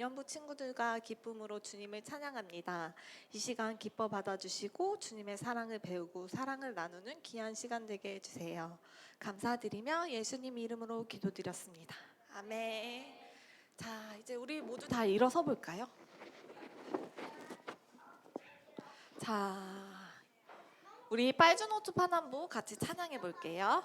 연부 친구들과 기쁨으로 주님을 찬양합니다. 이 시간 기뻐 받아주시고 주님의 사랑을 배우고 사랑을 나누는 귀한 시간 되게 해주세요. 감사드리며 예수님 이름으로 기도드렸습니다. 아멘. 자, 이제 우리 모두 다 일어서 볼까요? 자, 우리 빨주노 파남부 같이 찬양해 볼게요.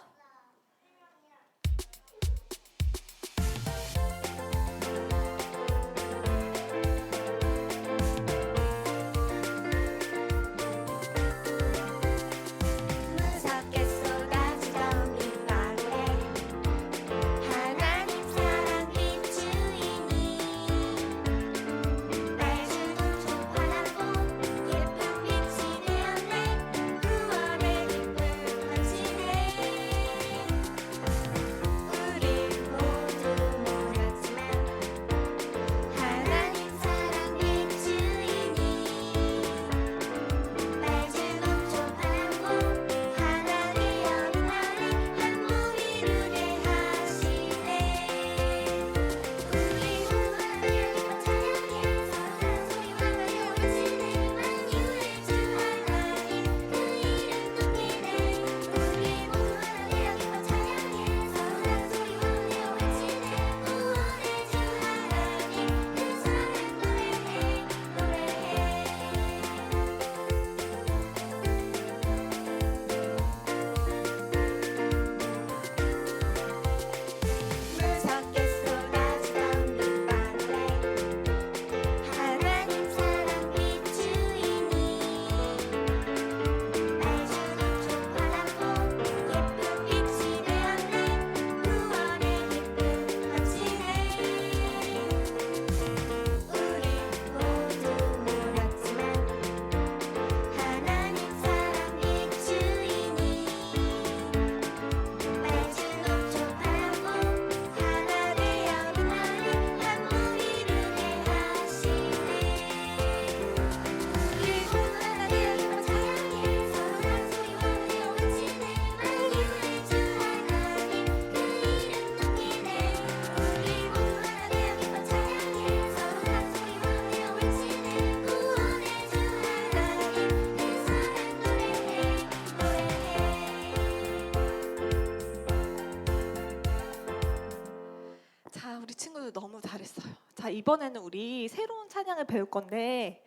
자, 우리 친구들 너무 잘했어요. 자, 이번에는 우리 새로운 찬양을 배울 건데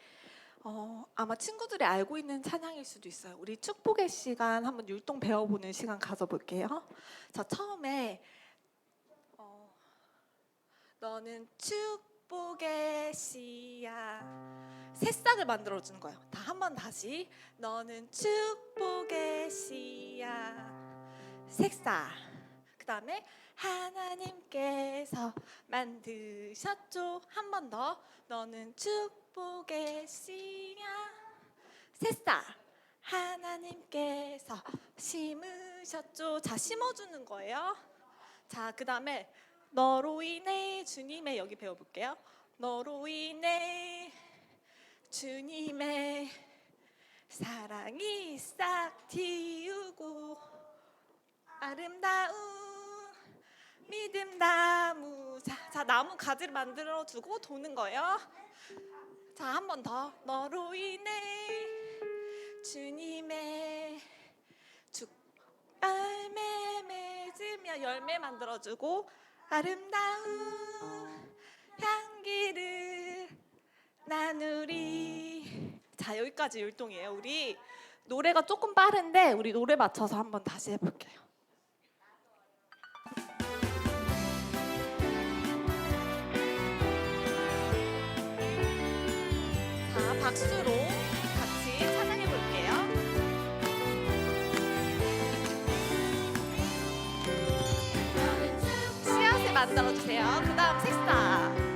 아마 친구들이 알고 있는 찬양일 수도 있어요. 우리 축복의 시간 한번 율동 배워보는 시간 가져볼게요. 자, 처음에 너는 축복의 씨야, 새싹을 만들어주는 거예요. 다 한번 다시. 너는 축복의 씨야, 새싹. 그 다음에 하나님께서 만드셨죠. 한 번 더. 너는 축복의 씨야, 새싹. 하나님께서 심으셨죠. 자, 심어주는 거예요. 자, 그 다음에 너로 인해 주님의, 여기 배워볼게요. 너로 인해 주님의 사랑이 싹 틔우고 아름다운 믿음 나무. 자, 나무 가지를 만들어 주고 도는 거예요. 자, 한 번 더. 너로 인해 주님의 열매 맺으며, 열매 만들어 주고 아름다운 향기를 나누리. 자, 여기까지 율동이에요. 우리 노래가 조금 빠른데 우리 노래 맞춰서 한번 다시 해볼게요. 자, 박수로 같이 찬양해 볼게요. 씨앗을 만들어 주세요. 그 다음 새싹.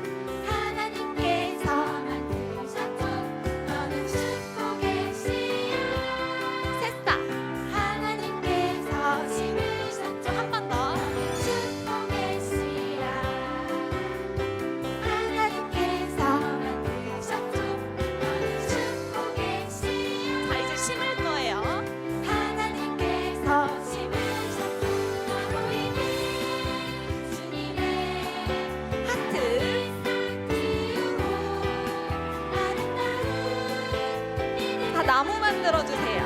나무 만들어 주세요.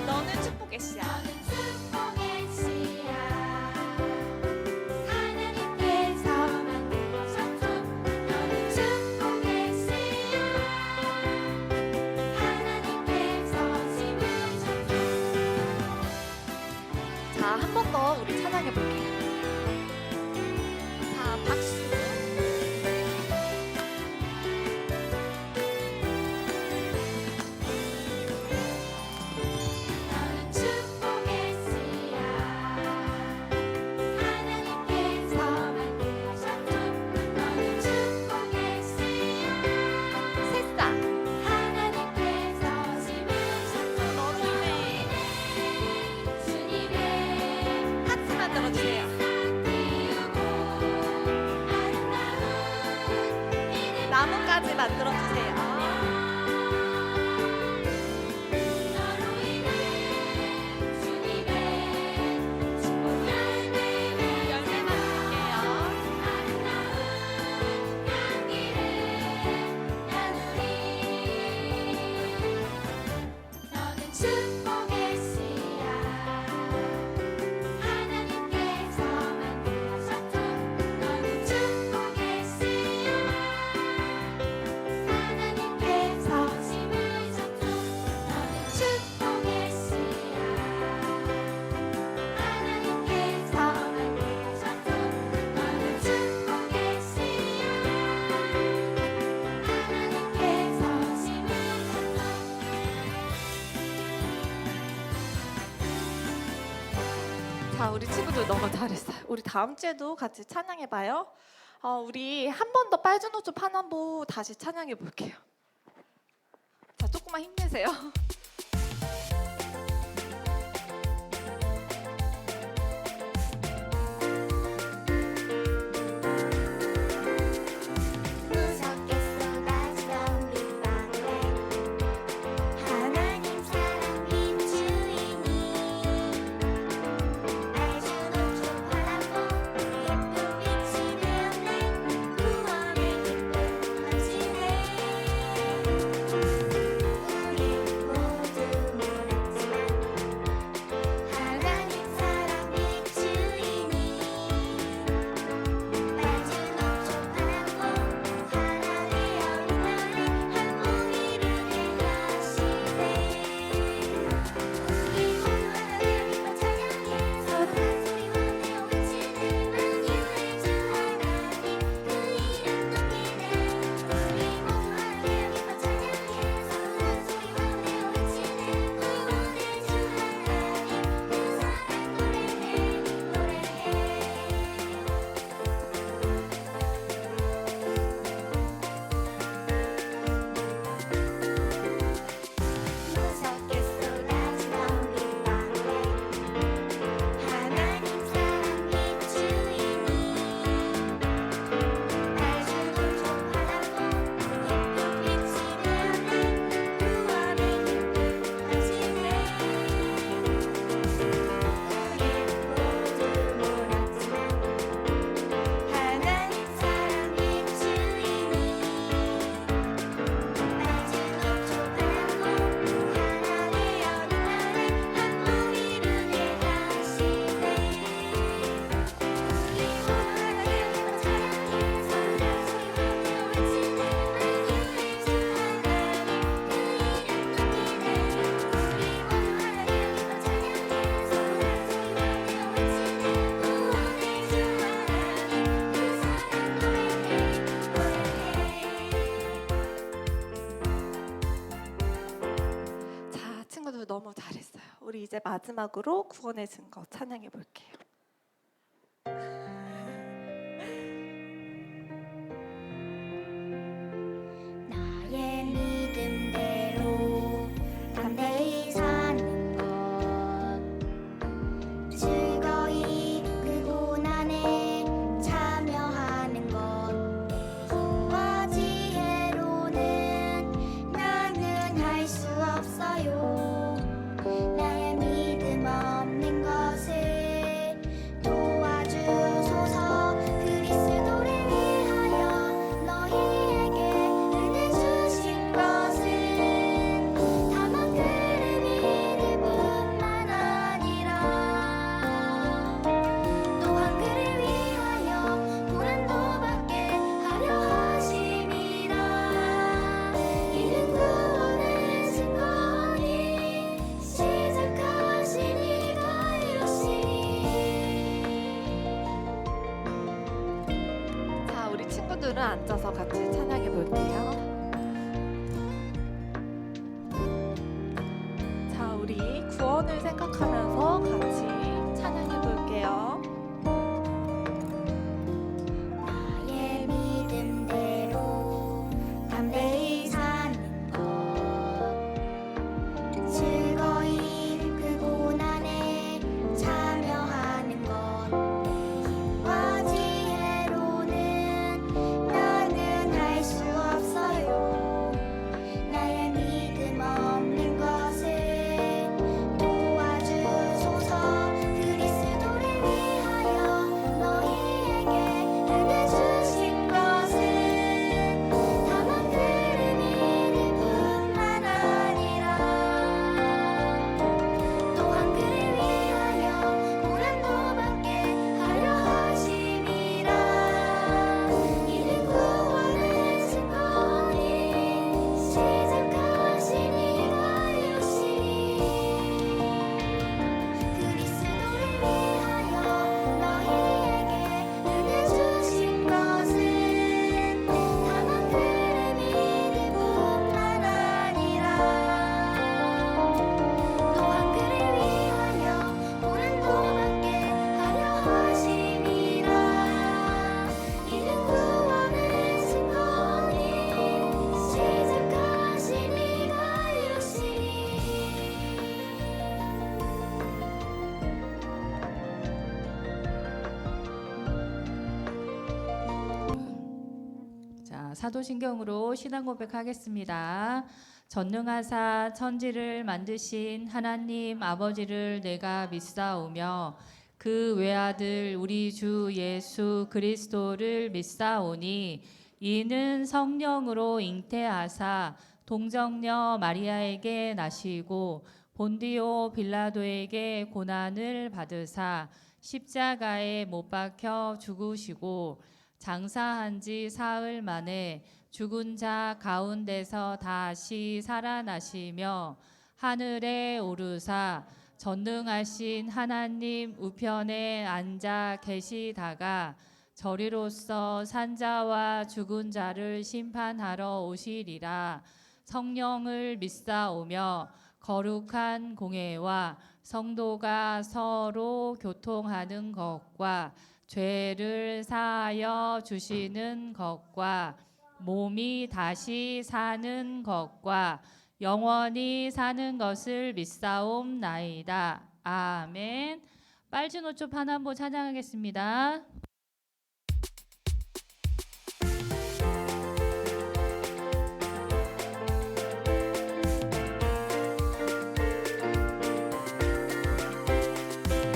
너는 축복의 씨야. 자, 한 번 더 우리 찬양해 볼게요. 자, 박수. 새싹. 너로 인해 하트 만들어 주세요. 나무까지 만들어 주세요. 열매 만들게요. 너는 축복의 씨야 하나님께서 만드셨죠 너는 축복의 씨야 하나님께서 심으셨죠 너는 축복의 씨야 하나님께서 만드셨죠 너는 축복의 씨야 하나님께서 심으셨죠 자, 우리 친구들 너무 잘했어요. 우리 다음 주에도 같이 찬양해봐요. 우리 한 번 더 빨주 노초 파남보 다시 찬양해 볼게요. 자, 조금만 힘내세요. 무섭게 쏟아지던 빗방울에 하나님 사랑 빛주이니 알주노초 바라보 예쁜 빛이 되었네 구원의 기쁨 넘치네 우리 모두 몰랐지만 하나님 사랑 빛주이니 알주노초 바라보 하나의 어린 날에 한 공의를 행하시네 우리 모두 하나님의 기뻐 찬양해 서로 한 소리와 내어 외치네 만유의 주 하나님 그 이름 높이네 우리 모두 하나님의 기뻐 찬양해 서로 한 소리와 내어 외치네 구원의 주 하나님 그 사랑 노래해 무섭게 쏟아지던 빗방울에 하나님 사랑 빛주이니 알주노초 바라보 예쁜 빛이 되었네 구원의 기쁨 넘치네 우리 모두 몰랐지만 하나님 사랑 빛주이니 알주노초 바라보 하나의 어린 날에 한 공의를 행하시네 우리 모두 하나님의 기뻐 찬양해 서로 한 소리와 내어 외치네 만유의 주 하나님 그 이름 높이네 우리 모두 하나님의 기뻐 찬양해 서로 한 소리와 내어 외치네 구원의 주 하나님 그 사랑 노래해 자, 친구들 너무 잘했어요. 우리 이제 마지막으로 구원의 증거 찬양해 볼게요. 나의 믿음대로 담대히 사는 것 즐거이 그 고난에 참여하는 것 내 힘과 지혜로는 난 친구들은 앉아서 같이 찬양해 볼게요. 자, 우리 구원을 생각하면서 같이 찬양해 볼게요. 나의 믿음대로 담대히 사는 것 즐거이 그 고난에 참여하는 것 내 힘과 지혜로는 나는 할 수 없어요 나의 믿음 없는 것을 도와주소서 그리스도를 위하여 너희에게 은혜 주신 것은 다만 그를 믿을 뿐만 아니라 또한 그를 위하여 고난도 받게 하려 하심이라 이는 구원의 증거니 시작하신 이가 이루시니 그리스도를 위하여 너희에게 은혜 주신 것은 다만 그를 믿을 뿐만 아니라 또한 그를 위하여 고난도 받게 하려 하심이라 이는 구원의 증거니 시작하신 이가 이루시니 자, 사도신경으로 신앙 고백하겠습니다. 전능하사 천지를 만드신 하나님 아버지를 내가 믿사오며 그 외아들 우리 주 예수 그리스도를 믿사오니 이는 성령으로 잉태하사 동정녀 마리아에게 나시고 본디오 빌라도에게 고난을 받으사 십자가에 못 박혀 죽으시고 장사한 지 사흘 만에 죽은 자 가운데서 다시 살아나시며 하늘에 오르사 전능하신 하나님 우편에 앉아 계시다가 저리로서 산자와 죽은 자를 심판하러 오시리라. 성령을 믿사오며 거룩한 공회와 성도가 서로 교통하는 것과 죄를 사하여 주시는 것과 몸이 다시 사는 것과 영원히 사는 것을 믿사옵나이다. 아멘. 빨진 옷조 파남보 찬양하겠습니다.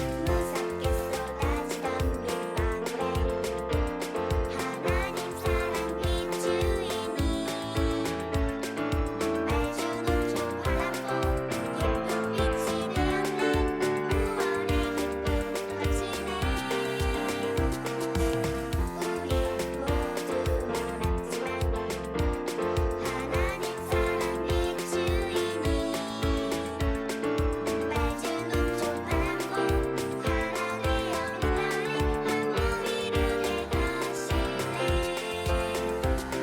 무섭게 쏟아지던 물방울에 하나님 사랑 비추이니 맑은 우주 바람도 예쁜 빛이 되었네 구원의 기쁨 거치네 우리 모두 몰랐지만 하나님 사랑 비추이니 맑은 우주 바람도 하나의 영광에 한 몸이 되게 하시네 우리 모두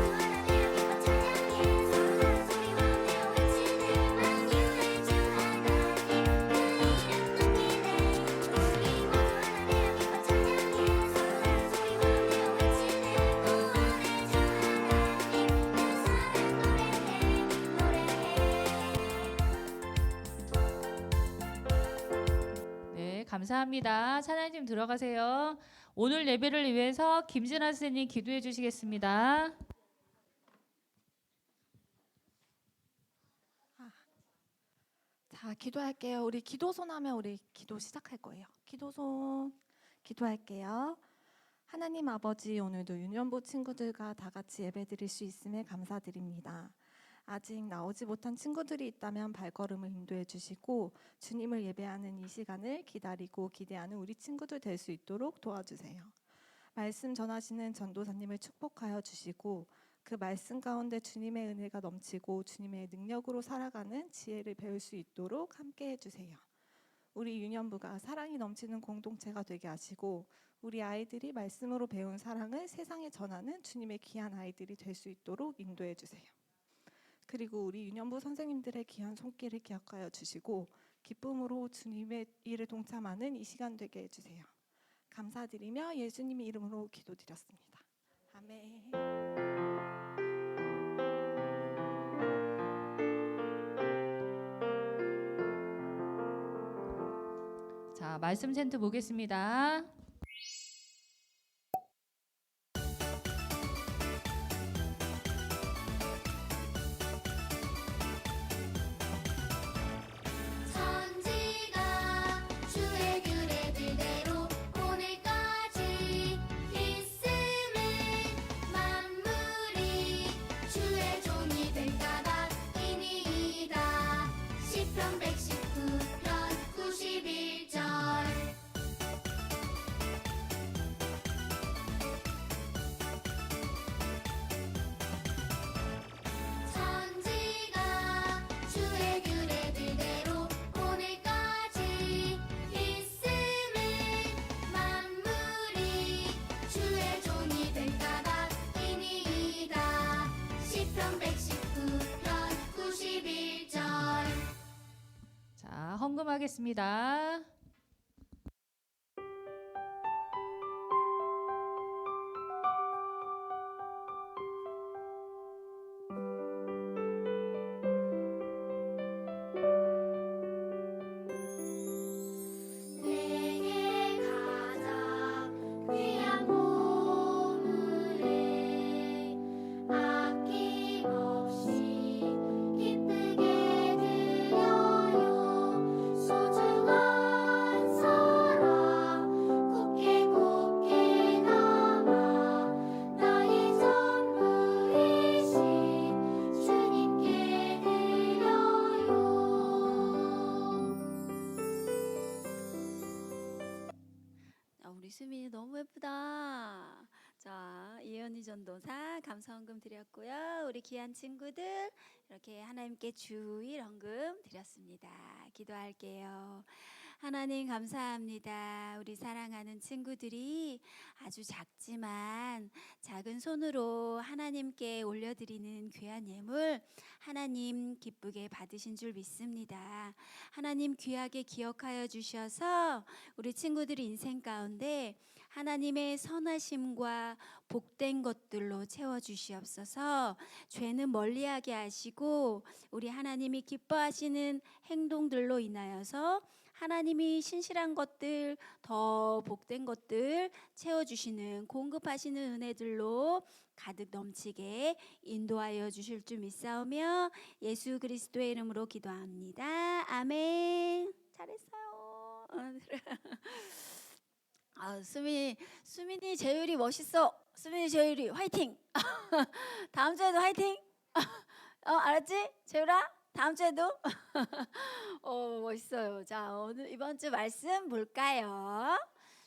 하나님을 기뻐 찬양해 서로 다른 소리와 내어 외치는 만유의 주 하나님 그 이름 높이네 우리 모두 하나님을 기뻐 찬양해 서로 다른 소리와 내어 외치는 구원의 주 하나님 그 사랑 노래해 네, 감사합니다. 찬양팀 들어가세요. 오늘 예배를 위해서 김진아 선생님 기도해 주시겠습니다. 자, 기도할게요. 우리 기도손 하면 우리 기도 시작할 거예요. 기도손 기도할게요. 하나님 아버지, 오늘도 유년부 친구들과 다 같이 예배드릴 수 있음에 감사드립니다. 아직 나오지 못한 친구들이 있다면 발걸음을 인도해 주시고 주님을 예배하는 이 시간을 기다리고 기대하는 우리 친구들 될 수 있도록 도와주세요. 말씀 전하시는 전도사님을 축복하여 주시고 그 말씀 가운데 주님의 은혜가 넘치고 주님의 능력으로 살아가는 지혜를 배울 수 있도록 함께 해주세요. 우리 유년부가 사랑이 넘치는 공동체가 되게 하시고 우리 아이들이 말씀으로 배운 사랑을 세상에 전하는 주님의 귀한 아이들이 될 수 있도록 인도해 주세요. 그리고 우리 유년부 선생님들의 귀한 손길을 기억하여 주시고 기쁨으로 주님의 일을 동참하는 이 시간 되게 해주세요. 감사드리며 예수님의 이름으로 기도드렸습니다. 아멘. 자, 말씀 챈트 보겠습니다. 천지가 주의 규례들대로 오늘까지 있음을 만물이 주의 종이 된 까닭이니이다. 시편 119편 91절. 천지가 주의 규례들대로 오늘까지 있음을 만물이 주의 종이 된 까닭이니이다. 시편 119편 91절. 자, 헌금하겠습니다. 내게 가장 귀한 보물을 아낌없이 기쁘게 드려요. 소중한 사랑 곱게 담아 나의 전부이신 주님께 드려요. 우리 수민이 너무 예쁘다. 자, 이현희 전도사 감사헌금 드렸고요. 우리 귀한 친구들 이렇게 하나님께 주일 헌금 드렸습니다. 기도할게요. 하나님 감사합니다. 우리 사랑하는 친구들이 아주 작지만 작은 손으로 하나님께 올려드리는 귀한 예물 하나님 기쁘게 받으신 줄 믿습니다. 하나님 귀하게 기억하여 주셔서 우리 친구들이 인생 가운데 하나님의 선하심과 복된 것들로 채워주시옵소서. 죄는 멀리하게 하시고 우리 하나님이 기뻐하시는 행동들로 인하여서 하나님이 신실한 것들, 더 복된 것들 채워주시는 공급하시는 은혜들로 가득 넘치게 인도하여 주실 줄 믿사오며 예수 그리스도의 이름으로 기도합니다. 아멘. 잘했어요. 수민이 재율이 멋있어. 수민이 재율이 화이팅. 다음 주에도 화이팅. 알았지? 재율아? 다음 주에도 멋있어요. 자, 오늘 이번 주 말씀 볼까요?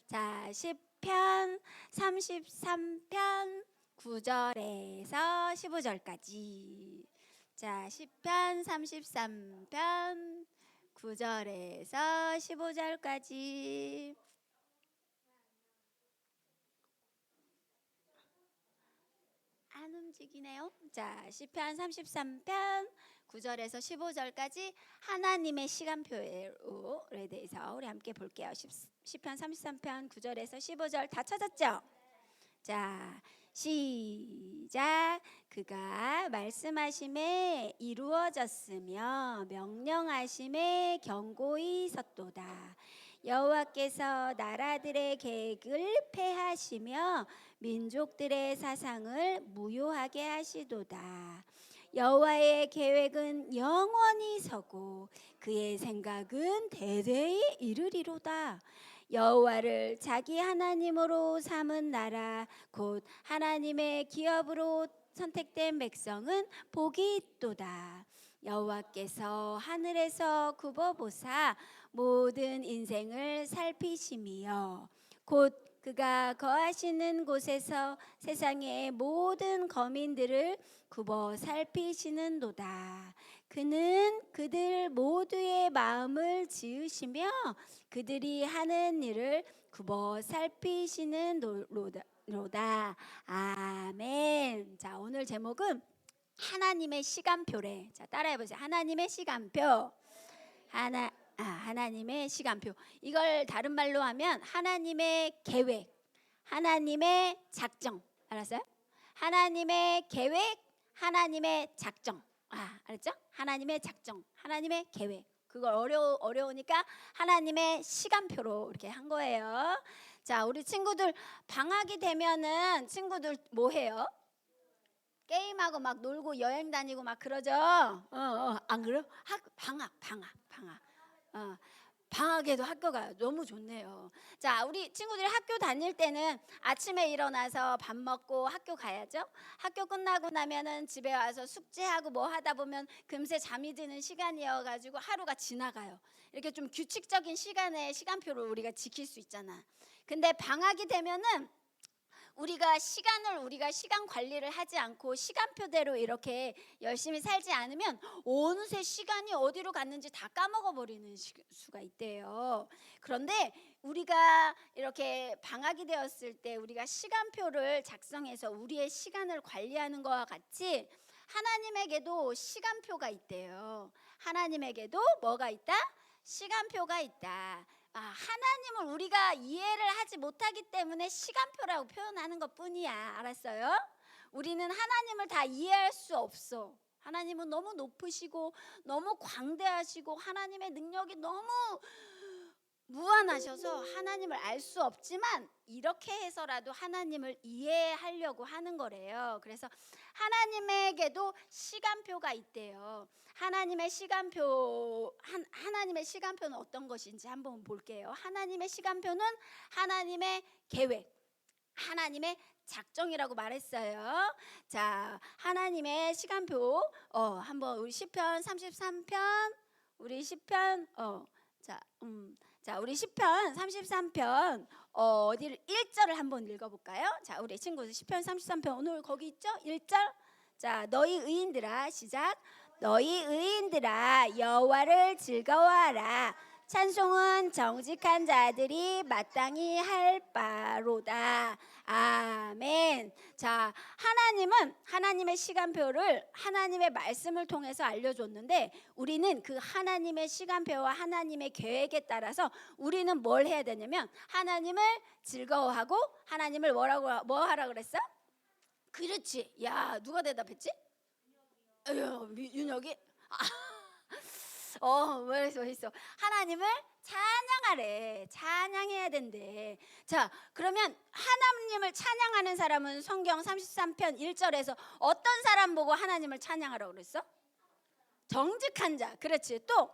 자, 시편 33편 9절에서 15절까지. 자, 시편 33편 9절에서 15절까지. 안 움직이네요. 자, 시편 33편 9절에서 15절까지 하나님의 시간표에 대해서 우리 함께 볼게요. 시편 33편 9절에서 15절 다 찾았죠? 자, 시작. 그가 말씀하심에 이루어졌으며 명령하심에 견고히 섰도다. 여호와께서 나라들의 계획을 폐하시며 민족들의 사상을 무효하게 하시도다. 여호와의 계획은 영원히 서고 그의 생각은 대대히 이르리로다. 여호와를 자기 하나님으로 삼은 나라 곧 하나님의 기업으로 선택된 백성은 복이 있도다. 여호와께서 하늘에서 굽어보사 모든 인생을 살피심이여 곧 그가 거하시는 곳에서 세상의 모든 거민들을 굽어 살피시는도다. 그는 그들 모두의 마음을 지으시며 그들이 하는 일을 굽어 살피시는도다. 아멘. 자, 오늘 제목은 하나님의 시간표래. 자, 따라해보세요. 하나님의 시간표. 하나님의 시간표. 이걸 다른 말로 하면 하나님의 계획, 하나님의 작정. 알았어요? 하나님의 계획, 하나님의 작정. 알았죠? 하나님의 작정, 하나님의 계획. 그걸 어려우니까 하나님의 시간표로 이렇게 한 거예요. 자, 우리 친구들 방학이 되면은 친구들 뭐 해요? 게임하고 막 놀고 여행 다니고 막 그러죠. 안 그래요? 방학. 방학에도 학교가 너무 좋네요. 자, 우리 친구들이 학교 다닐 때는 아침에 일어나서 밥 먹고 학교 가야죠. 학교 끝나고 나면은 집에 와서 숙제하고 뭐 하다 보면 금세 잠이 드는 시간이어가지고 하루가 지나가요. 이렇게 좀 규칙적인 시간표를 우리가 지킬 수 있잖아. 근데 방학이 되면은 우리가 시간 관리를 하지 않고 시간표대로 이렇게 열심히 살지 않으면 어느새 시간이 어디로 갔는지 다 까먹어 버리는 수가 있대요. 그런데 우리가 이렇게 방학이 되었을 때 우리가 시간표를 작성해서 우리의 시간을 관리하는 것과 같이 하나님에게도 시간표가 있대요. 하나님에게도 뭐가 있다? 시간표가 있다. 하나님을 우리가 이해를 하지 못하기 때문에 시간표라고 표현하는 것뿐이야. 알았어요? 우리는 하나님을 다 이해할 수 없어. 하나님은 너무 높으시고 너무 광대하시고 하나님의 능력이 너무 무한하셔서 하나님을 알 수 없지만 이렇게 해서라도 하나님을 이해하려고 하는 거래요. 그래서 하나님에게도 시간표가 있대요. 하나님의 시간표는 어떤 것인지 한번 볼게요. 하나님의 시간표는 하나님의 계획, 하나님의 작정이라고 말했어요. 자, 하나님의 시간표 한번 우리 시편 33편 우리 시편 우리 시편 33편 어디를 1절을 한번 읽어볼까요? 자, 우리 친구들 시편 33편 오늘 거기 있죠? 1절. 자, 너희 의인들아 시작. 너희 의인들아 여호와를 즐거워하라. 찬송은 정직한 자들이 마땅히 할 바로다. 아멘. 자, 하나님은 하나님의 시간표를 하나님의 말씀을 통해서 알려줬는데 우리는 그 하나님의 시간표와 하나님의 계획에 따라서 우리는 뭘 해야 되냐면 하나님을 즐거워하고 하나님을 뭐 하라 그랬어? 그렇지. 야, 누가 대답했지? 윤혁이? 왜 있어? 하나님을 찬양하래. 찬양해야 된대. 자, 그러면 하나님을 찬양하는 사람은 성경 33편 1절에서 어떤 사람 보고 하나님을 찬양하라고 그랬어? 정직한 자. 그렇지. 또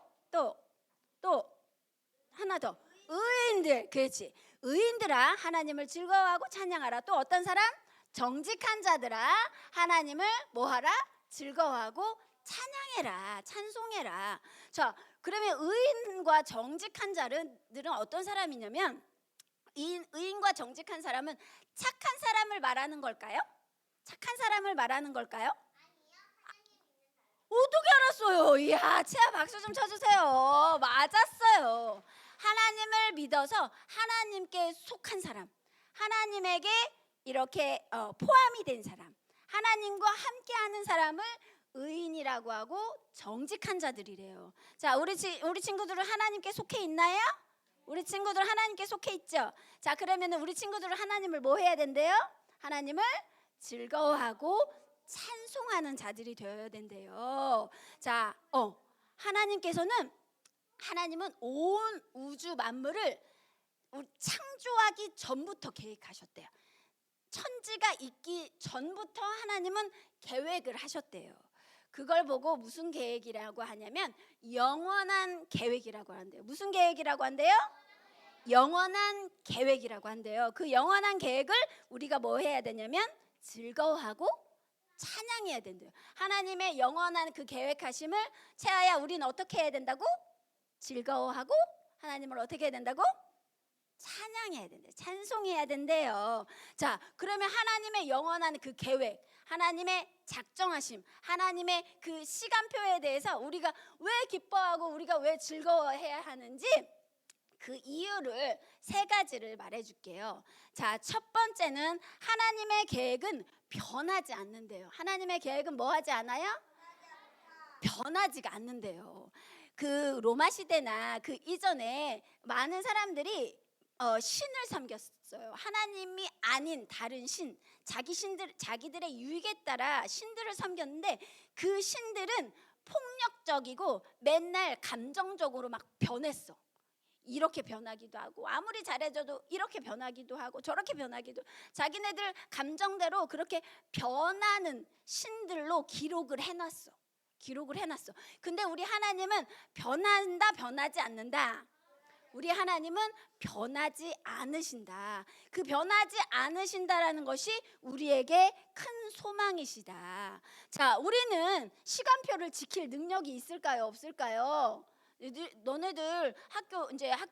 하나 더. 의인들. 그렇지. 의인들아 하나님을 즐거워하고 찬양하라. 또 어떤 사람? 정직한 자들아 하나님을 뭐하라? 즐거워하고 찬양해라. 찬송해라. 자, 그러면 의인과 정직한 자들은 어떤 사람이냐면 의인과 정직한 사람은 착한 사람을 말하는 걸까요? 착한 사람을 말하는 걸까요? 어떻게 알았어요? 이야, 치아 박수 좀 쳐주세요. 맞았어요. 하나님을 믿어서 하나님께 속한 사람, 하나님에게 이렇게 포함이 된 사람, 하나님과 함께하는 사람을 의인이라고 하고 정직한 자들이래요. 자, 우리 친구들은 하나님께 속해 있나요? 우리 친구들 하나님께 속해 있죠. 자, 그러면 우리 친구들은 하나님을 뭐 해야 된대요? 하나님을 즐거워하고 찬송하는 자들이 되어야 된대요. 자, 하나님은 온 우주 만물을 창조하기 전부터 계획하셨대요. 천지가 있기 전부터 하나님은 계획을 하셨대요. 그걸 보고 무슨 계획이라고 하냐면 영원한 계획이라고 한대요. 무슨 계획이라고 한대요? 영원한 계획이라고 한대요. 그 영원한 계획을 우리가 뭐 해야 되냐면 즐거워하고 찬양해야 된대요. 하나님의 영원한 그 계획하심을 채아야 우리는 어떻게 해야 된다고? 즐거워하고 하나님을 어떻게 해야 된다고? 찬양해야 된대. 찬송해야 된대요. 자, 그러면 하나님의 영원한 그 계획, 하나님의 작정하심, 하나님의 그 시간표에 대해서 우리가 왜 기뻐하고 우리가 왜 즐거워해야 하는지 그 이유를 세 가지를 말해줄게요. 자, 첫 번째는 하나님의 계획은 변하지 않는데요. 하나님의 계획은 뭐 하지 않아요? 변하지가 않는데요. 그 로마 시대나 그 이전에 많은 사람들이 신을 섬겼어요. 하나님이 아닌 다른 신, 자기들의 유익에 따라 신들을 섬겼는데 그 신들은 폭력적이고 맨날 감정적으로 막 변했어. 이렇게 변하기도 하고 아무리 잘해줘도 이렇게 변하기도 하고 저렇게 변하기도, 자기네들 감정대로 그렇게 변하는 신들로 기록을 해놨어. 근데 우리 하나님은 변한다, 변하지 않는다. 우리 하나님은 변하지 않으신다. 그 변하지 않으신다라는 것이 우리에게 큰 소망이시다. 자, 우리는 시간표를 지킬 능력이 있을까요? 없을까요? 너네들 학교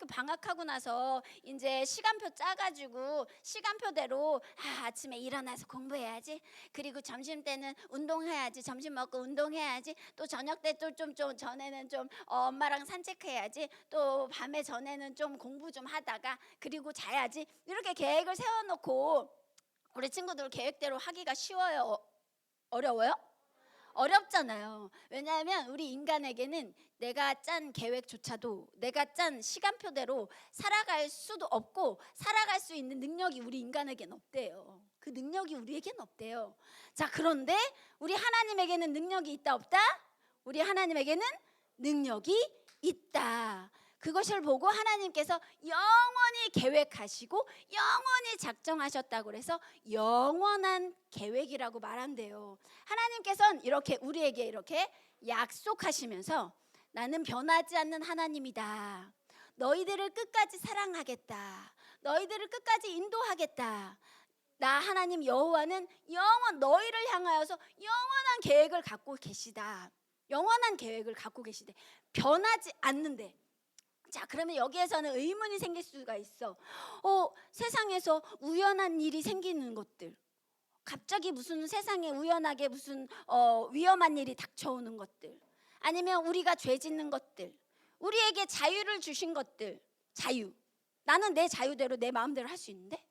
방학하고 나서 이제 시간표 짜가지고 시간표대로 아침에 일어나서 공부해야지. 그리고 점심 때는 운동해야지. 점심 먹고 운동해야지. 또 저녁 때 또 좀 전에는 좀 엄마랑 산책해야지. 또 밤에 전에는 좀 공부 좀 하다가 그리고 자야지. 이렇게 계획을 세워놓고 우리 친구들 계획대로 하기가 쉬워요? 어려워요? 어렵잖아요. 왜냐하면 우리 인간에게는 내가 짠 계획조차도 내가 짠 시간표대로 살아갈 수도 없고 살아갈 수 있는 능력이 우리 인간에게는 없대요. 그 능력이 우리에게는 없대요. 자, 그런데 우리 하나님에게는 능력이 있다 없다? 우리 하나님에게는 능력이 있다. 그것을 보고 하나님께서 영원히 계획하시고 영원히 작정하셨다고 그래서 영원한 계획이라고 말한대요. 하나님께서는 이렇게 우리에게 이렇게 약속하시면서 나는 변하지 않는 하나님이다. 너희들을 끝까지 사랑하겠다. 너희들을 끝까지 인도하겠다. 나 하나님 여호와는 너희를 향하여서 영원한 계획을 갖고 계시다. 영원한 계획을 갖고 계시대. 변하지 않는데. 자, 그러면 여기에서는 의문이 생길 수가 있어. 세상에서 우연한 일이 생기는 것들, 갑자기 무슨 세상에 우연하게 무슨 위험한 일이 닥쳐오는 것들, 아니면 우리가 죄 짓는 것들, 우리에게 자유를 주신 것들, 자유. 나는 내 자유대로 내 마음대로 할 수 있는데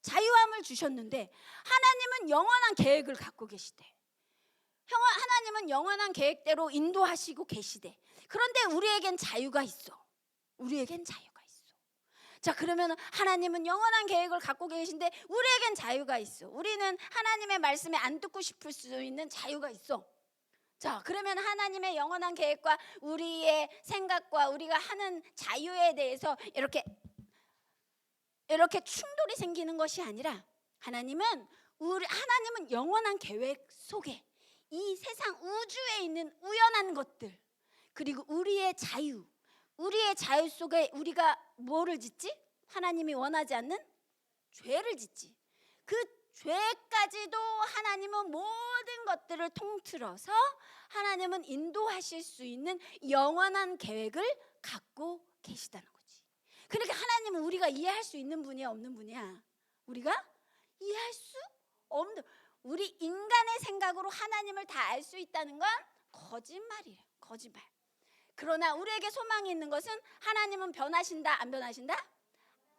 자유함을 주셨는데 하나님은 영원한 계획을 갖고 계시대. 하나님은 영원한 계획대로 인도하시고 계시대. 그런데 우리에겐 자유가 있어. 자, 그러면 하나님은 영원한 계획을 갖고 계신데 우리에겐 자유가 있어. 우리는 하나님의 말씀에 안 듣고 싶을 수 있는 자유가 있어. 자, 그러면 하나님의 영원한 계획과 우리의 생각과 우리가 하는 자유에 대해서 이렇게 충돌이 생기는 것이 아니라 하나님은 영원한 계획 속에 이 세상 우주에 있는 우연한 것들, 그리고 우리의 자유 속에 우리가 뭐를 짓지? 하나님이 원하지 않는 죄를 짓지. 그 죄까지도 하나님은 모든 것들을 통틀어서 하나님은 인도하실 수 있는 영원한 계획을 갖고 계시다는 거지. 그러니까 하나님은 우리가 이해할 수 있는 분이야, 없는 분이야? 우리가 이해할 수 없는, 우리 인간의 생각으로 하나님을 다 알 수 있다는 건 거짓말이에요. 거짓말. 그러나 우리에게 소망이 있는 것은 하나님은 변하신다, 안 변하신다?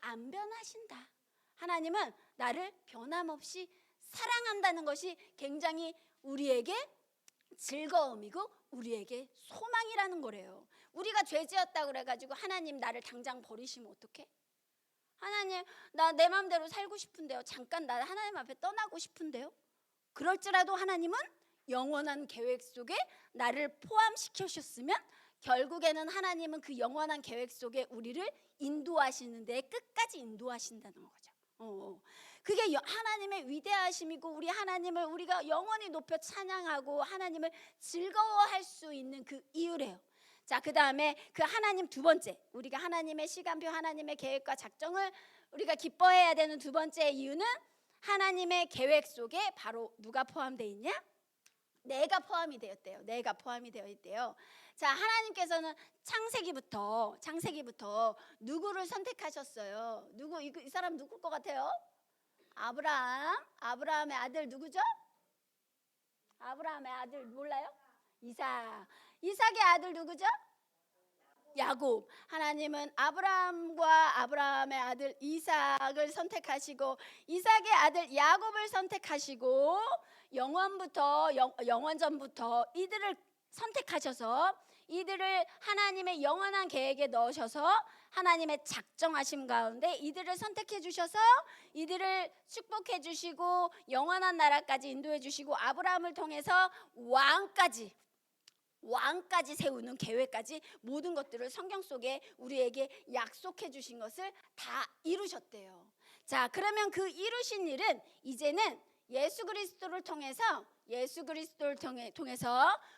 안 변하신다. 하나님은 나를 변함없이 사랑한다는 것이 굉장히 우리에게 즐거움이고 우리에게 소망이라는 거래요. 우리가 죄 지었다고 그래가지고 하나님 나를 당장 버리시면 어떡해? 하나님, 나 내 마음대로 살고 싶은데요. 잠깐 나 하나님 앞에 떠나고 싶은데요. 그럴지라도 하나님은 영원한 계획 속에 나를 포함시켜주셨으면 결국에는 하나님은 그 영원한 계획 속에 우리를 인도하시는데 끝까지 인도하신다는 거죠. 그게 하나님의 위대하심이고 우리 하나님을 우리가 영원히 높여 찬양하고 하나님을 즐거워할 수 있는 그 이유래요. 자, 그 다음에 그 하나님 두 번째, 우리가 하나님의 시간표, 하나님의 계획과 작정을 우리가 기뻐해야 되는 두 번째 이유는 하나님의 계획 속에 바로 누가 포함되어 있냐? 내가 포함이 되었대요. 내가 포함이 되어 있대요. 자, 하나님께서는 창세기부터 누구를 선택하셨어요? 누구 이 사람 누굴 것 같아요? 아브라함의 아들 누구죠? 아브라함의 아들 몰라요? 이삭의 아들 누구죠? 야곱. 하나님은 아브라함과 아브라함의 아들 이삭을 선택하시고 이삭의 아들 야곱을 선택하시고 영원전부터 이들을 선택하셔서 이들을 하나님의 영원한 계획에 넣으셔서 하나님의 작정하심 가운데 이들을 선택해 주셔서 이들을 축복해 주시고 영원한 나라까지 인도해 주시고 아브라함을 통해서 왕까지 세우는 계획까지 모든 것들을 성경 속에 우리에게 약속해 주신 것을 다 이루셨대요. 자, 그러면 그 이루신 일은 이제는 예수 그리스도를 통해서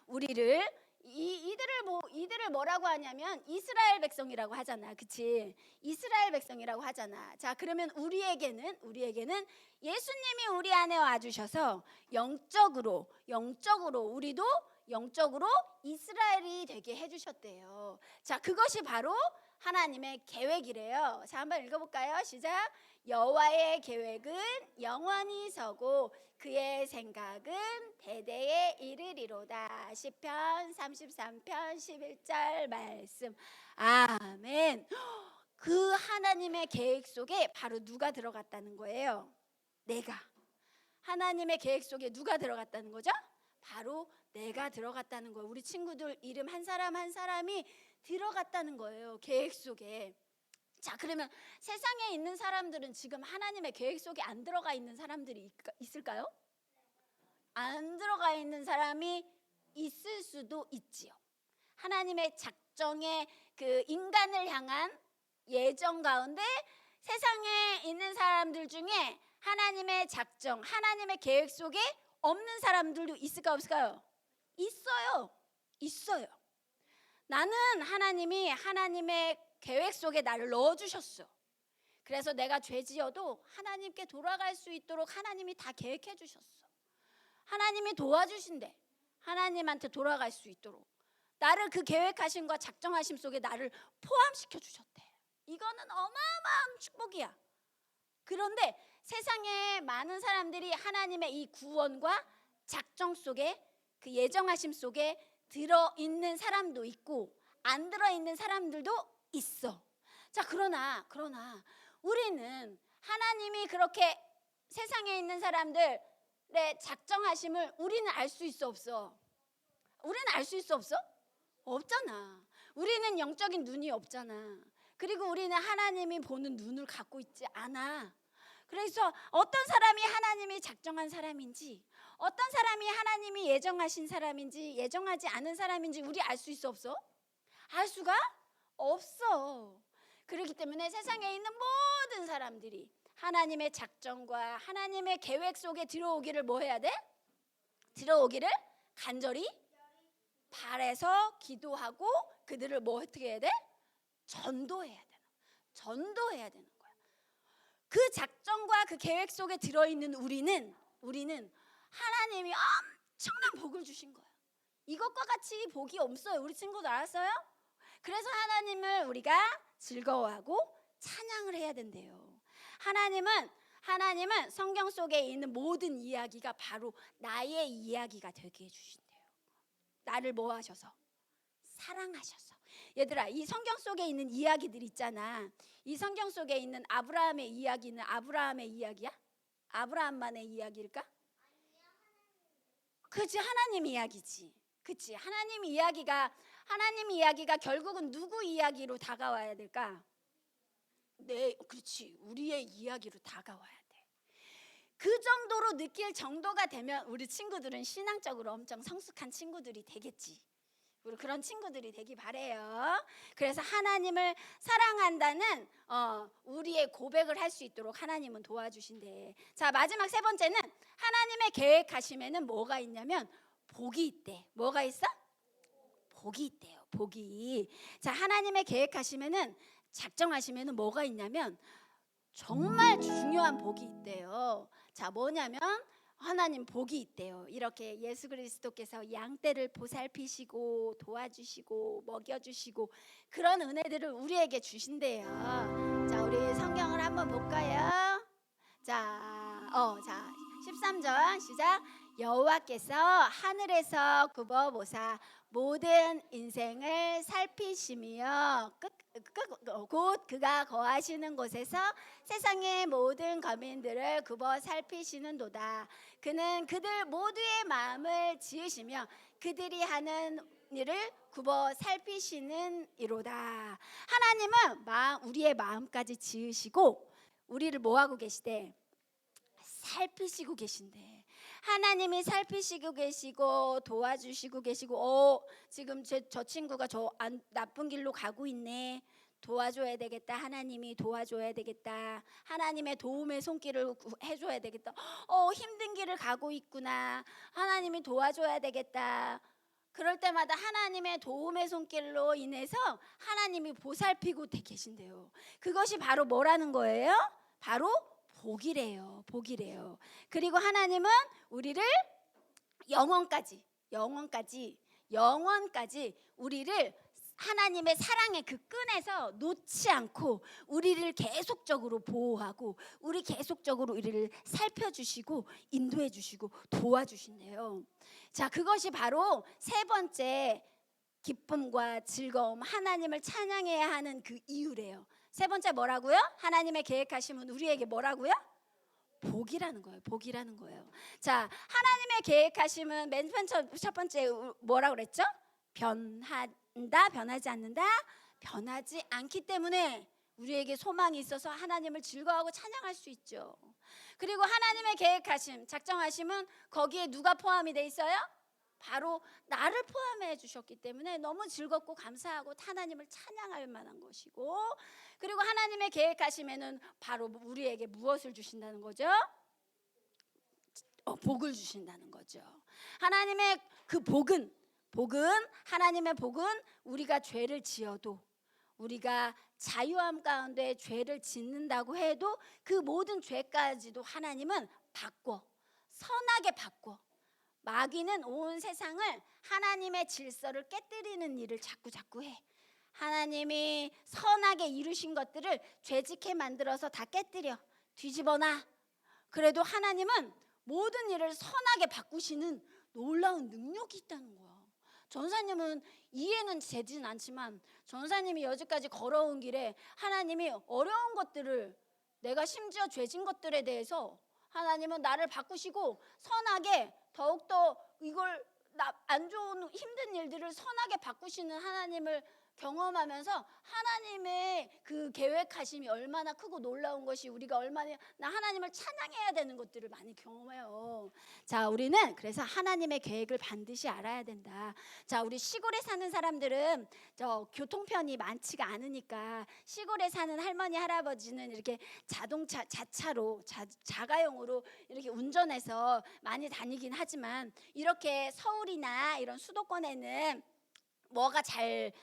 우리를 이들을 뭐라고 하냐면 이스라엘 백성이라고 하잖아. 그치? 이스라엘 백성이라고 하잖아. 자, 그러면 우리에게는 예수님이 우리 안에 와 주셔서 영적으로 우리도 영적으로 이스라엘이 되게 해주셨대요. 자, 그것이 바로 하나님의 계획이래요. 자, 한번 읽어볼까요? 시작. 여호와의 계획은 영원히 서고 그의 생각은 대대에 이르리로다. 시편 33편 11절 말씀. 아멘. 그 하나님의 계획 속에 바로 누가 들어갔다는 거예요? 내가. 하나님의 계획 속에 누가 들어갔다는 거죠? 바로 내가 들어갔다는 거예요. 우리 친구들 이름 한 사람 한 사람이 들어갔다는 거예요. 계획 속에. 자, 그러면 세상에 있는 사람들은 지금 하나님의 계획 속에 안 들어가 있는 사람들이 있을까요? 안 들어가 있는 사람이 있을 수도 있지요. 하나님의 작정에 그 인간을 향한 예정 가운데 세상에 있는 사람들 중에 하나님의 작정, 하나님의 계획 속에 없는 사람들도 있을까 없을까요? 있어요. 나는 하나님의 계획 속에 나를 넣어주셨어. 그래서 내가 죄 지어도 하나님께 돌아갈 수 있도록 하나님이 다 계획해 주셨어. 하나님이 도와주신대. 하나님한테 돌아갈 수 있도록 나를 그 계획하심과 작정하심 속에 나를 포함시켜 주셨대. 이거는 어마어마한 축복이야. 그런데 세상에 많은 사람들이 하나님의 이 구원과 작정 속에 그 예정하심 속에 들어있는 사람도 있고 안 들어있는 사람들도 있어. 자, 그러나 우리는 하나님이 그렇게 세상에 있는 사람들의 작정하심을 우리는 알 수 있어 없어? 우리는 알 수 있어 없어? 없잖아. 우리는 영적인 눈이 없잖아. 그리고 우리는 하나님이 보는 눈을 갖고 있지 않아. 그래서 어떤 사람이 하나님이 작정한 사람인지 어떤 사람이 하나님이 예정하신 사람인지 예정하지 않은 사람인지 우리 알 수 있어 없어? 알 수가 없어. 그렇기 때문에 세상에 있는 모든 사람들이 하나님의 작정과 하나님의 계획 속에 들어오기를 뭐 해야 돼? 들어오기를 간절히 바라서 기도하고 그들을 뭐 어떻게 해야 돼? 전도해야 되는 거야. 그 작정과 그 계획 속에 들어있는 우리는 하나님이 엄청난 복을 주신 거야. 이것과 같이 복이 없어요. 우리 친구들 알았어요? 그래서 하나님을 우리가 즐거워하고 찬양을 해야 된대요. 하나님은 성경 속에 있는 모든 이야기가 바로 나의 이야기가 되게 해주신대요. 나를 뭐 하셔서? 사랑하셔서. 얘들아, 이 성경 속에 있는 이야기들 있잖아. 이 성경 속에 있는 아브라함의 이야기는 아브라함의 이야기야? 아브라함만의 이야기일까? 그치, 하나님 이야기지. 그치, 하나님 이야기가 결국은 누구 이야기로 다가와야 될까? 네, 그렇지, 우리의 이야기로 다가와야 돼. 그 정도로 느낄 정도가 되면 우리 친구들은 신앙적으로 엄청 성숙한 친구들이 되겠지. 우리 그런 친구들이 되기 바래요. 그래서 하나님을 사랑한다는 우리의 고백을 할 수 있도록 하나님은 도와주신대. 자, 마지막 세 번째는 하나님의 계획하심에는 뭐가 있냐면 복이 있대. 뭐가 있어? 복이 있대요. 복이. 자, 하나님의 계획하심에는 작정하시면은 뭐가 있냐면 정말 중요한 복이 있대요. 자, 뭐냐면 하나님 복이 있대요. 이렇게 예수 그리스도께서 양떼를 보살피시고 도와주시고 먹여주시고 그런 은혜들을 우리에게 주신대요. 자, 우리 성경을 한번 볼까요? 자, 13절 시작. 여호와께서 하늘에서 굽어보사 모든 인생을 살피시며 곧 그가 거하시는 곳에서 세상의 모든 거민들을 굽어 살피시는도다. 그는 그들 모두의 마음을 지으시며 그들이 하는 일을 굽어 살피시는 이로다. 하나님은 우리의 마음까지 지으시고 우리를 뭐하고 계시대? 살피시고 계신대. 하나님이 살피시고 계시고 도와주시고 계시고 지금 저 친구가 나쁜 길로 가고 있네. 도와줘야 되겠다. 하나님이 도와줘야 되겠다. 하나님의 도움의 손길을 해줘야 되겠다. 힘든 길을 가고 있구나. 하나님이 도와줘야 되겠다. 그럴 때마다 하나님의 도움의 손길로 인해서 하나님이 보살피고 계신대요. 그것이 바로 뭐라는 거예요? 바로 복이래요. 복이래요. 그리고 하나님은 우리를 영원까지 우리를 하나님의 사랑의 그 끈에서 놓지 않고 우리를 계속적으로 보호하고 우리를 살펴주시고 인도해 주시고 도와주신대요. 자, 그것이 바로 세 번째 기쁨과 즐거움, 하나님을 찬양해야 하는 그 이유래요. 세 번째 뭐라고요? 하나님의 계획하심은 우리에게 뭐라고요? 복이라는 거예요. 복이라는 거예요. 자, 하나님의 계획하심은 맨 첫 번째 뭐라고 그랬죠? 변한다, 변하지 않는다, 변하지 않기 때문에 우리에게 소망이 있어서 하나님을 즐거워하고 찬양할 수 있죠. 그리고 하나님의 계획하심, 작정하심은 거기에 누가 포함이 돼 있어요? 바로 나를 포함해 주셨기 때문에 너무 즐겁고 감사하고 하나님을 찬양할 만한 것이고, 그리고 하나님의 계획하심에는 바로 우리에게 무엇을 주신다는 거죠? 복을 주신다는 거죠. 하나님의 그 하나님의 복은 우리가 죄를 지어도, 우리가 자유함 가운데 죄를 짓는다고 해도 그 모든 죄까지도 하나님은 선하게 바꿔. 마귀는 온 세상을 하나님의 질서를 깨뜨리는 일을 자꾸 해. 하나님이 선하게 이루신 것들을 죄짓게 만들어서 다 깨뜨려, 뒤집어놔. 그래도 하나님은 모든 일을 선하게 바꾸시는 놀라운 능력이 있다는 거야. 전사님은 이해는 되진 않지만 전사님이 여기까지 걸어온 길에 하나님이 어려운 것들을, 내가 심지어 죄진 것들에 대해서 하나님은 나를 바꾸시고 선하게 더욱더 이걸 안 좋은 힘든 일들을 선하게 바꾸시는 하나님을 경험하면서 하나님의 그 계획하심이 얼마나 크고 놀라운 것이, 우리가 얼마나 하나님을 찬양해야 되는 것들을 많이 경험해요. 자, 우리는 그래서 하나님의 계획을 반드시 알아야 된다. 자, 우리 시골에 사는 사람들은 교통편이 많지가 않으니까 시골에 사는 할머니 할아버지는 이렇게 자동차 자가용으로 이렇게 운전해서 많이 다니긴 하지만, 이렇게 서울이나 이런 수도권에는 뭐가 잘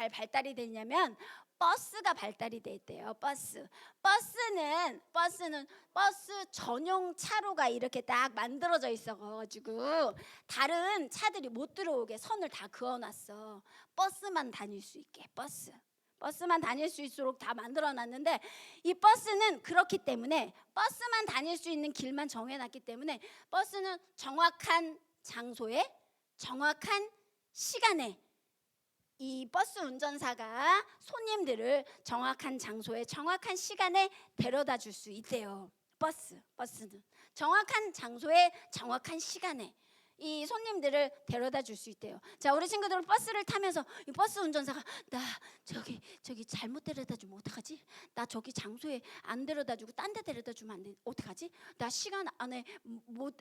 발달이 됐냐면 버스가 발달이 돼 있대요. 버스는 버스 전용 차로가 이렇게 딱 만들어져 있어가지고 다른 차들이 못 들어오게 선을 다 그어놨어. 버스만 다닐 수 있게. 버스만 다닐 수 있도록 다 만들어놨는데, 이 버스는 그렇기 때문에 버스만 다닐 수 있는 길만 정해놨기 때문에 버스는 정확한 장소에 정확한 시간에 이 버스 운전사가 손님들을 정확한 장소에 정확한 시간에 데려다 줄 수 있대요. 버스는 정확한 장소에 정확한 시간에 이 손님들을 데려다 줄 수 있대요. 자, 우리 친구들 버스를 타면서 이 버스 운전사가 나 저기 잘못 데려다 주면 어떡하지? 나 저기 장소에 안 데려다 주고 딴 데 데려다 주면 안 돼. 어떡하지? 나 시간 안에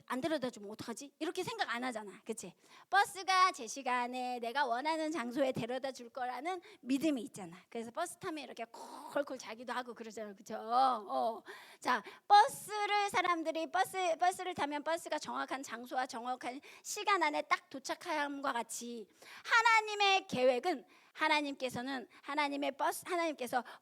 안 데려다 주면 어떡하지? 이렇게 생각 안 하잖아. 그치? 버스가 제 시간에 내가 원하는 장소에 데려다 줄 거라는 믿음이 있잖아. 그래서 버스 타면 이렇게 콜콜 자기도 하고 그러잖아요. 그죠? 자, 사람들이 버스를 타면 버스가 정확한 장소와 정확한 시간 안에 딱 도착함과 같이 하나님의 계획은, 하나님께서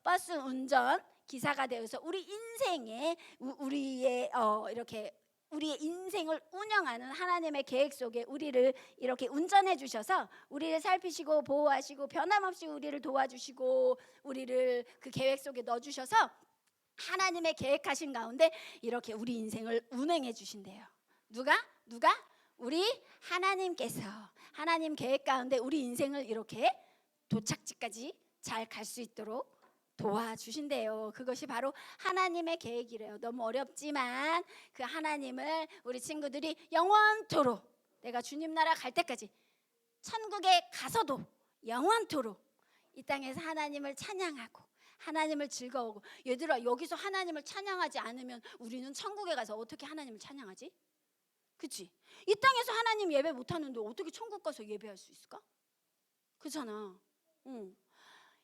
버스 운전 기사가 되어서 우리 인생에 우리의 이렇게 우리의 인생을 운영하는 하나님의 계획 속에 우리를 이렇게 운전해 주셔서 우리를 살피시고 보호하시고 변함없이 우리를 도와주시고 우리를 그 계획 속에 넣어 주셔서 하나님의 계획하신 가운데 이렇게 우리 인생을 운행해 주신대요. 누가? 우리 하나님께서 하나님 계획 가운데 우리 인생을 이렇게 도착지까지 잘 갈 수 있도록 도와주신대요. 그것이 바로 하나님의 계획이래요. 너무 어렵지만 그 하나님을 우리 친구들이 영원토록 내가 주님 나라 갈 때까지 천국에 가서도 영원토록 이 땅에서 하나님을 찬양하고 하나님을 즐거워하고 얘들아 여기서 하나님을 찬양하지 않으면 우리는 천국에 가서 어떻게 하나님을 찬양하지? 그치? 이 땅에서 하나님 예배 못하는데 어떻게 천국 가서 예배할 수 있을까? 그렇잖아. 응.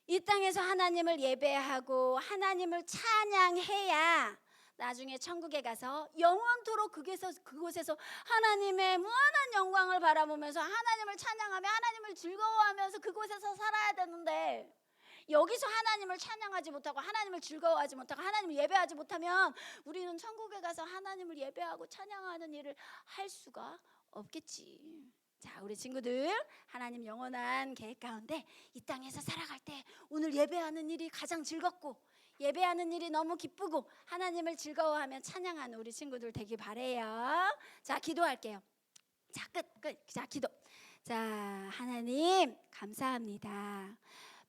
이 땅에서 하나님을 예배하고 하나님을 찬양해야 나중에 천국에 가서 영원토록 그곳에서 하나님의 무한한 영광을 바라보면서 하나님을 찬양하며 하나님을 즐거워하면서 그곳에서 살아야 되는데 여기서 하나님을 찬양하지 못하고 하나님을 즐거워하지 못하고 하나님을 예배하지 못하면 우리는 천국에 가서 하나님을 예배하고 찬양하는 일을 할 수가 없겠지. 자, 우리 친구들 하나님 영원한 계획 가운데 이 땅에서 살아갈 때 오늘 예배하는 일이 가장 즐겁고 예배하는 일이 너무 기쁘고 하나님을 즐거워하며 찬양하는 우리 친구들 되기 바래요. 자, 기도할게요. 자, 끝. 자, 기도. 자, 하나님 감사합니다.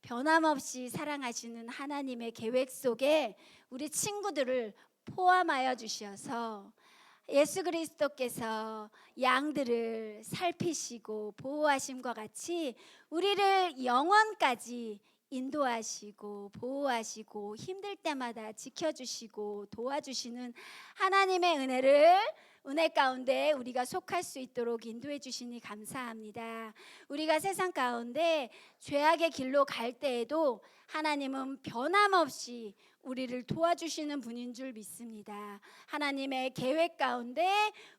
변함없이 사랑하시는 하나님의 계획 속에 우리 친구들을 포함하여 주셔서 예수 그리스도께서 양들을 살피시고 보호하심과 같이 우리를 영원까지 인도하시고 보호하시고 힘들 때마다 지켜주시고 도와주시는 하나님의 은혜 가운데 우리가 속할 수 있도록 인도해 주시니 감사합니다. 우리가 세상 가운데 죄악의 길로 갈 때에도 하나님은 변함없이 우리를 도와주시는 분인 줄 믿습니다. 하나님의 계획 가운데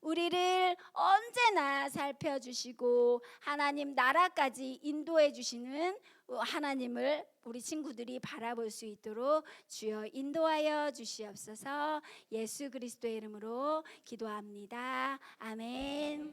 우리를 언제나 살펴주시고 하나님 나라까지 인도해 주시는 하나님을 우리 친구들이 바라볼 수 있도록 주여 인도하여 주시옵소서. 예수 그리스도의 이름으로 기도합니다. 아멘.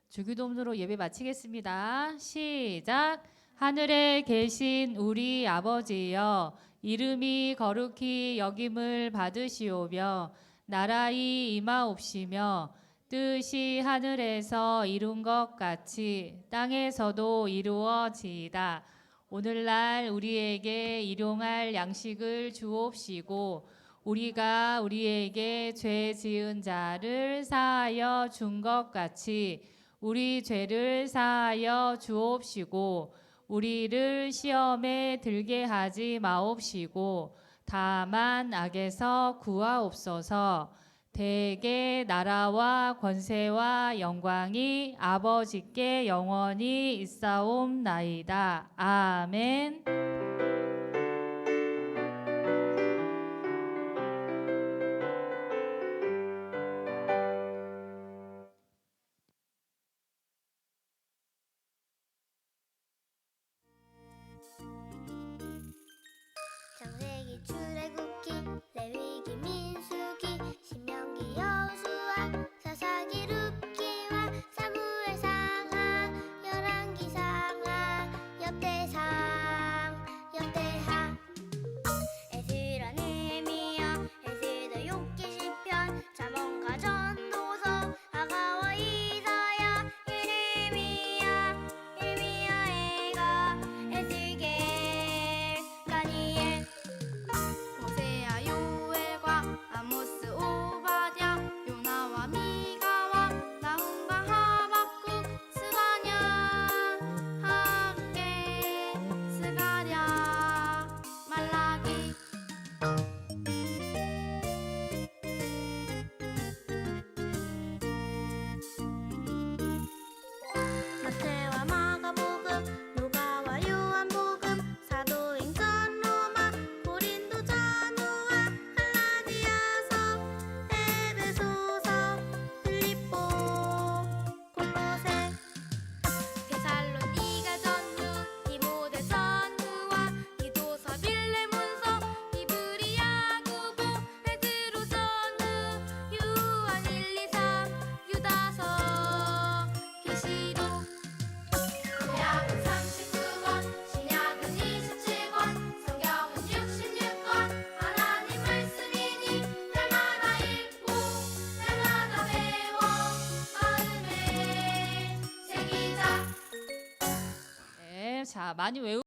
주기도문으로 예배 마치겠습니다. 시작. 하늘에 계신 우리 아버지여, 이름이 거룩히 여김을 받으시오며 나라의 임하옵시며 뜻이 하늘에서 이룬 것 같이 땅에서도 이루어지이다. 오늘날 우리에게 일용할 양식을 주옵시고 우리가 우리에게 죄 지은 자를 사하여 준 것 같이 우리 죄를 사하여 주옵시고 우리를 시험에 들게 하지 마옵시고 다만 악에서 구하옵소서. 대개 나라와 권세와 영광이 아버지께 영원히 있사옵나이다. 아멘. 창세기 출애굽기 레위기 민수기 신명기 여호수아 사사기 룻기와 사무엘 상하 열왕기 상하 역대상 많이 외우